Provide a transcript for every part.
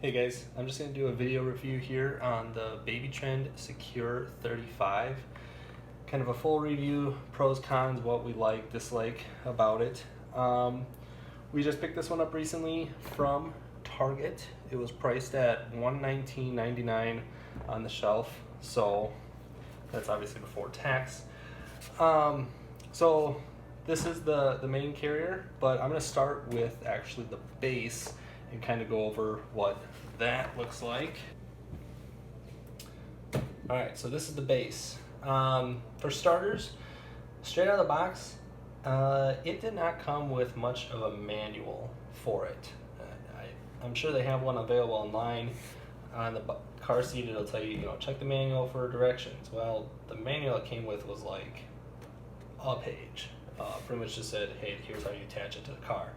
Hey guys, I'm just going to do a video review here on the Baby Trend Secure 35. Kind of a full review, pros, cons, what we like, dislike about it. We just picked this one up recently from Target. It was priced at $119.99 on the shelf, so that's obviously before tax. So this is the main carrier, but I'm going to start with actually the base and kind of go over what that looks like. Alright, so this is the base. For starters, straight out of the box, it did not come with much of a manual for it. I'm sure they have one available online. On the car seat, it'll tell you, check the manual for directions. Well, the manual it came with was like a page. Pretty much just said, hey, here's how you attach it to the car.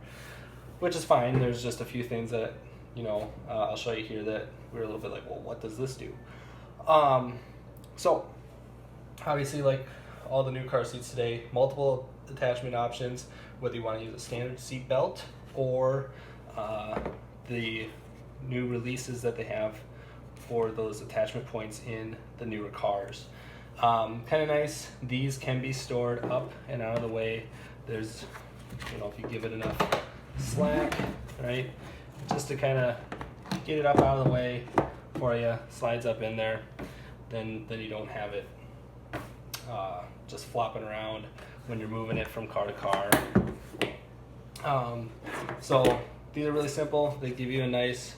Which is fine. There's just a few things that, I'll show you here that we're a little bit like, well, what does this do? So, obviously, like all the new car seats today, multiple attachment options, whether you want to use a standard seat belt or the new releases that they have for those attachment points in the newer cars. Kind of nice. These can be stored up and out of the way. There's, if you give it enough slack, right, just to kind of get it up out of the way for you, slides up in there, then you don't have it just flopping around when you're moving it from car to car. So these are really simple. They give you a nice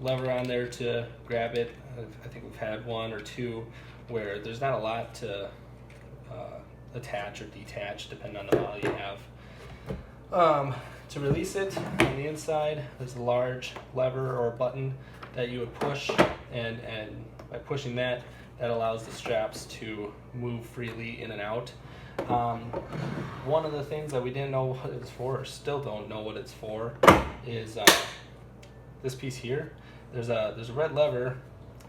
lever on there to grab it. I think we've had one or two where there's not a lot to attach or detach depending on the model you have. To release it, on the inside there's a large lever or button that you would push, and by pushing that allows the straps to move freely in and out. One of the things that we didn't know what it's for, or still don't know what it's for, is this piece here. There's a red lever,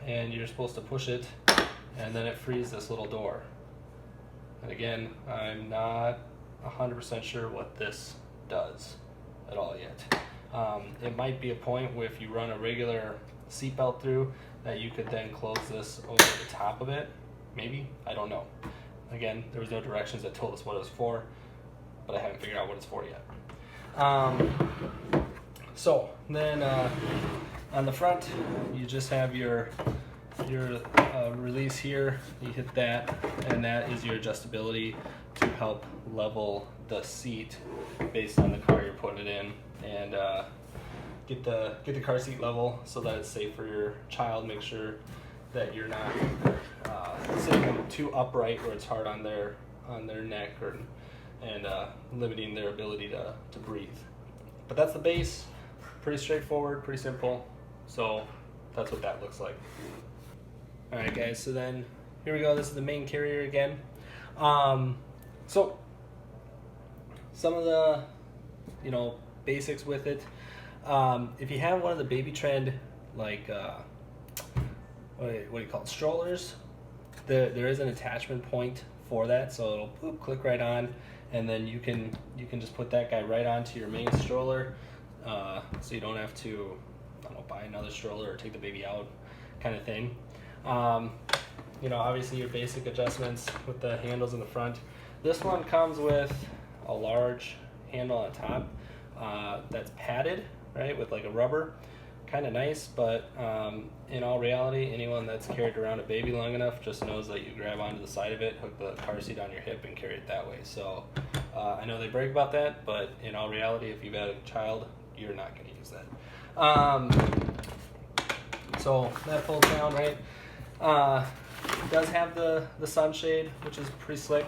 and you're supposed to push it, and then it frees this little door. And again, I'm not 100% sure what this does at all yet. It might be a point where if you run a regular seatbelt through, that you could then close this over the top of it. Maybe, I don't know. Again, there was no directions that told us what it was for, but I haven't figured out what it's for yet. So then on the front, you just have your release here. You hit that, and that is your adjustability to help level the seat based on the car you're putting it in, and get the car seat level so that it's safe for your child. Make sure that you're not sitting too upright where it's hard on their neck and limiting their ability to breathe. But that's the base. Pretty straightforward, pretty simple. So that's what that looks like. Alright guys, so then here we go. This is the main carrier again. So some of the basics with it. If you have one of the Baby Trend, like what do you call it, strollers, there is an attachment point for that, so it'll click right on, and then you can just put that guy right onto your main stroller, so you don't have to buy another stroller or take the baby out, kind of thing. Obviously your basic adjustments with the handles in the front. This one comes with a large handle on top that's padded, right, with like a rubber. Kind of nice, but in all reality, anyone that's carried around a baby long enough just knows that you grab onto the side of it, hook the car seat on your hip, and carry it that way. So I know they brag about that, but in all reality, if you've had a child, you're not going to use that. So that folds down, right? It does have the sunshade, which is pretty slick.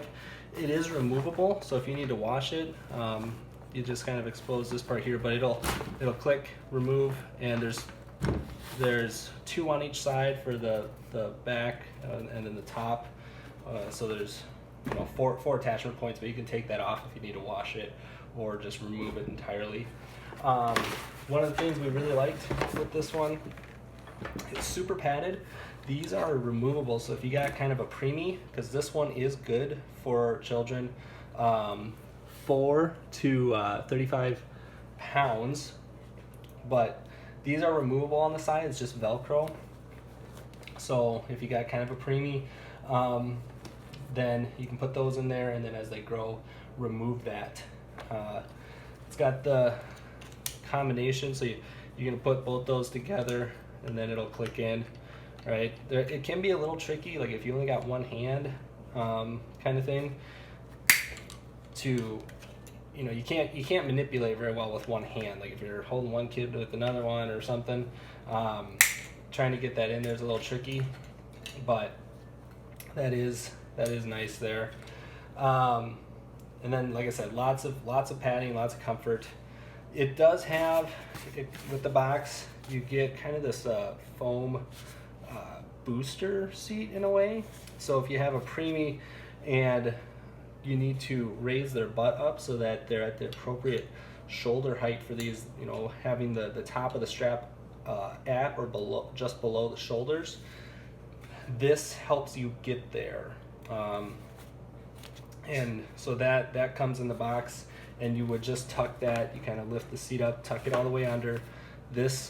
It is removable, so if you need to wash it, you just kind of expose this part here, but it'll click, remove, and there's two on each side for the back and then the top. So there's four attachment points, but you can take that off if you need to wash it or just remove it entirely. One of the things we really liked with this one, it's super padded. These are removable, so if you got kind of a preemie, because this one is good for children 4 to 35 pounds, but These are removable on the side, it's just Velcro. So if you got kind of a preemie, then you can put those in there, and then as they grow, remove that. It's got the combination, so you can put both those together and then it'll click in, right? It can be a little tricky, like if you only got one hand, kind of thing, to, you know, you can't manipulate very well with one hand. Like if you're holding one kid with another one or something, trying to get that in there is a little tricky, but that is nice there. And then, like I said, lots of padding, lots of comfort. It does have, with the box, you get kind of this foam booster seat in a way. So if you have a preemie and you need to raise their butt up so that they're at the appropriate shoulder height for these, you know, having the top of the strap at or below, just below the shoulders, this helps you get there. And so that comes in the box, and you would just tuck that, you kind of lift the seat up, tuck it all the way under. This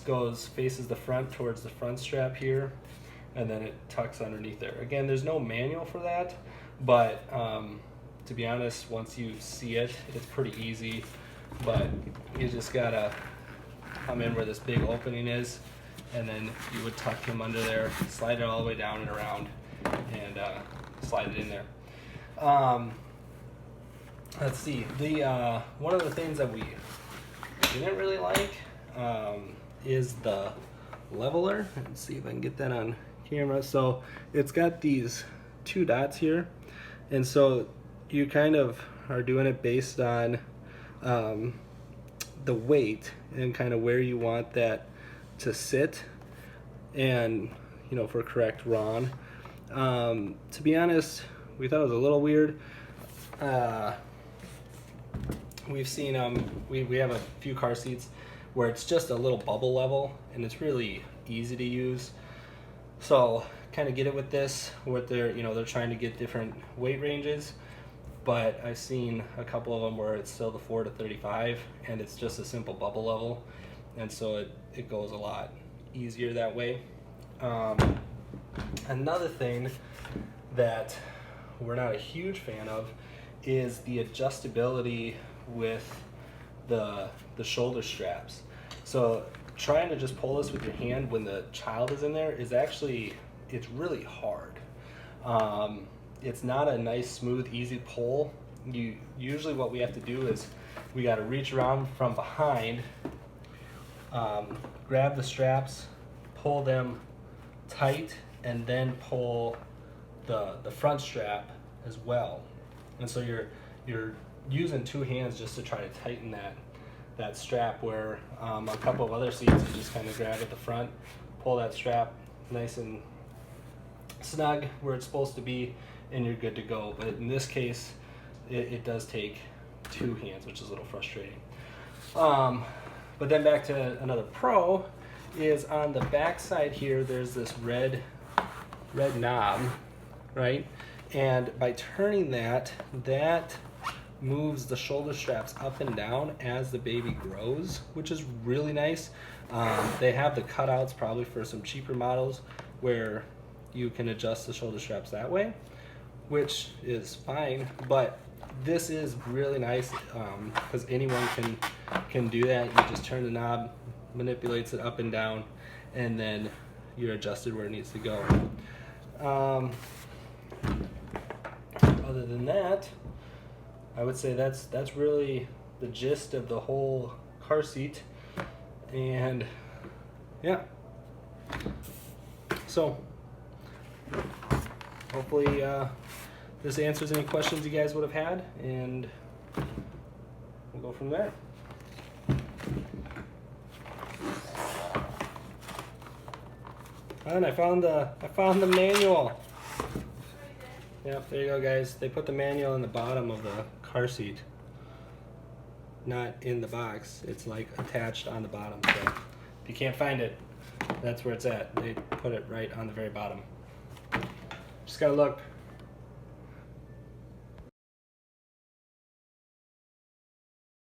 faces the front towards the front strap here, and then it tucks underneath there. Again, there's no manual for that, but to be honest, once you see it, it's pretty easy. But you just gotta come in where this big opening is, and then you would tuck him under there, slide it all the way down and around, and slide it in there. Let's see, one of the things that we didn't really like is the leveler. Let's see if I can get that on camera. So it's got these two dots here, and so you kind of are doing it based on the weight and kind of where you want that to sit, and, you know, for correct RON. To be honest, we thought it was a little weird. We've seen we have a few car seats where it's just a little bubble level, and it's really easy to use. So kind of get it with this, what they're trying to get different weight ranges, but I've seen a couple of them where it's still the 4 to 35, and it's just a simple bubble level, and so it goes a lot easier that way. Another thing that we're not a huge fan of is the adjustability with the shoulder straps. So trying to just pull this with your hand when the child is in there is actually, it's really hard. It's not a nice, smooth, easy pull. Usually what we have to do is we got to reach around from behind, grab the straps, pull them tight, and then pull the front strap as well. And so you're using two hands just to try to tighten that strap, where a couple of other seats you just kind of grab at the front, pull that strap nice and snug where it's supposed to be, and you're good to go. But in this case, it does take two hands, which is a little frustrating. But then back to another pro is on the back side here, there's this red knob, right? And by turning that moves the shoulder straps up and down as the baby grows, which is really nice. They have the cutouts probably for some cheaper models where you can adjust the shoulder straps that way, which is fine, but this is really nice because anyone can do that. You just turn the knob, manipulates it up and down, and then you're adjusted where it needs to go. Other than that, I would say that's really the gist of the whole car seat. And yeah, so hopefully this answers any questions you guys would have had, and we'll go from there. And I found the manual. Yep, there you go, guys. They put the manual in the bottom of the car seat, not in the box. It's like attached on the bottom. So if you can't find it, that's where it's at. They put it right on the very bottom. Just gotta look.